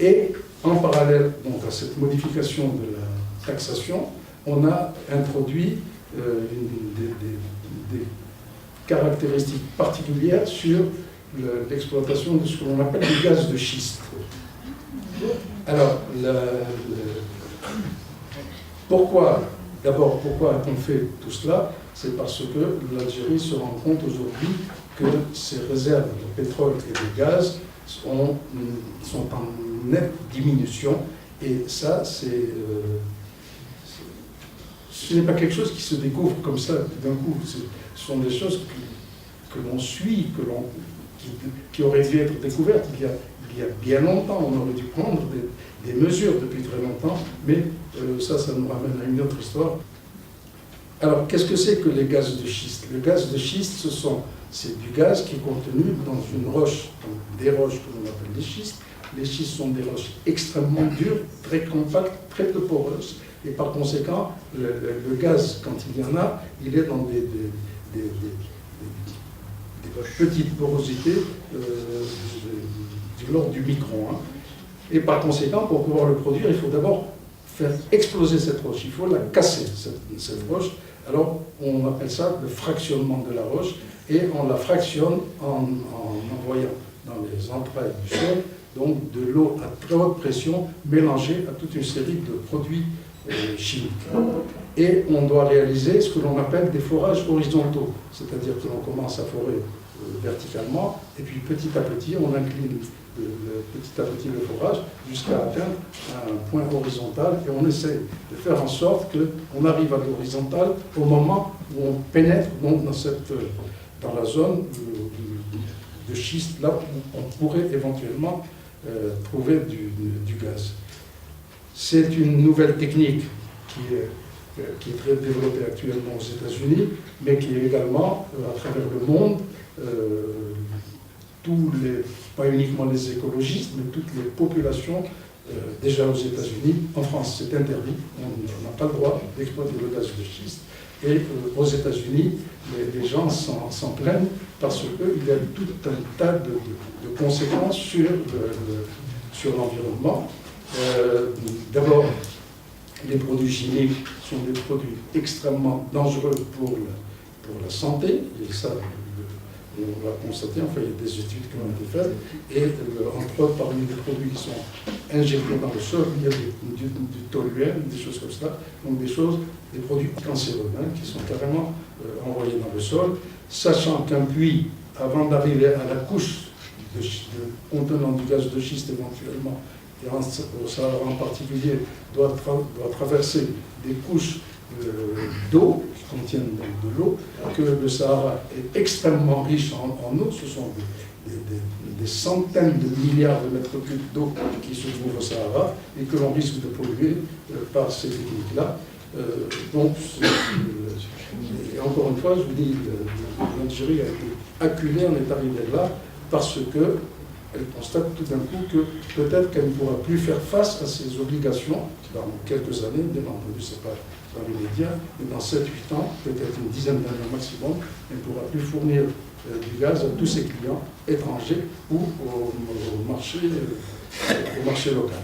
Et en parallèle donc, à cette modification de la taxation, on a introduit des caractéristiques particulières sur l'exploitation de ce que l'on appelle le gaz de schiste. Alors, pourquoi a-t-on fait tout cela? C'est parce que l'Algérie se rend compte aujourd'hui que ses réserves de pétrole et de gaz sont en nette diminution. Et ça, ce n'est pas quelque chose qui se découvre comme ça d'un coup. Ce sont des choses que l'on suit, qui auraient dû être découvertes il y a bien longtemps. On aurait dû prendre des mesures depuis très longtemps, mais ça nous ramène à une autre histoire. Alors, qu'est-ce que c'est que les gaz de schiste? Le gaz de schiste, c'est du gaz qui est contenu dans une roche, donc des roches que l'on appelle des schistes. Les schistes sont des roches extrêmement dures, très compactes, très peu poreuses, et par conséquent, le gaz, quand il y en a, il est dans des petites porosités de l'ordre du micron. Hein. Et par conséquent, pour pouvoir le produire, il faut d'abord faire exploser cette roche, il faut la casser, cette roche. Alors, on appelle ça le fractionnement de la roche, et on la fractionne en envoyant dans les entrailles du sol, donc de l'eau à très haute pression mélangée à toute une série de produits chimiques. Et on doit réaliser ce que l'on appelle des forages horizontaux, c'est-à-dire que l'on commence à forer verticalement, et puis petit à petit, on incline petit à petit le forage jusqu'à atteindre un point horizontal, et on essaie de faire en sorte qu'on arrive à l'horizontale au moment où on pénètre donc dans la zone de schiste, là où on pourrait éventuellement trouver du gaz. C'est une nouvelle technique qui est très développée actuellement aux États-Unis, mais qui est également à travers le monde, pas uniquement les écologistes, mais toutes les populations, déjà aux États-Unis. En France, c'est interdit, on n'a pas le droit d'exploiter le gaz de schiste. Et aux États-Unis, les gens s'en plaignent parce qu'il y a tout un tas de conséquences sur l'environnement. D'abord, les produits chimiques sont des produits extrêmement dangereux pour la santé, et ça, on l'a constaté, enfin, il y a des études qui ont été faites, et entre autres, parmi les produits qui sont injectés dans le sol, il y a du toluène, des choses comme ça, donc des produits cancéreux, hein, qui sont carrément envoyés dans le sol, sachant qu'un puits, avant d'arriver à la couche contenant du gaz de schiste éventuellement, et au Sahara en particulier, doit traverser des couches d'eau, qui contiennent donc de l'eau, que le Sahara est extrêmement riche en eau. Ce sont des centaines de milliards de mètres cubes d'eau qui se trouvent au Sahara et que l'on risque de polluer par ces techniques-là. Donc, et encore une fois, je vous dis, l'Algérie a été acculée, on est arrivé là, parce qu'elle constate tout d'un coup que peut-être qu'elle ne pourra plus faire face à ses obligations dans quelques années, bien entendu, c'est pas dans l'immédiat, mais dans 7-8 ans, peut-être une dizaine d'années maximum, elle ne pourra plus fournir du gaz à tous ses clients étrangers ou au marché local.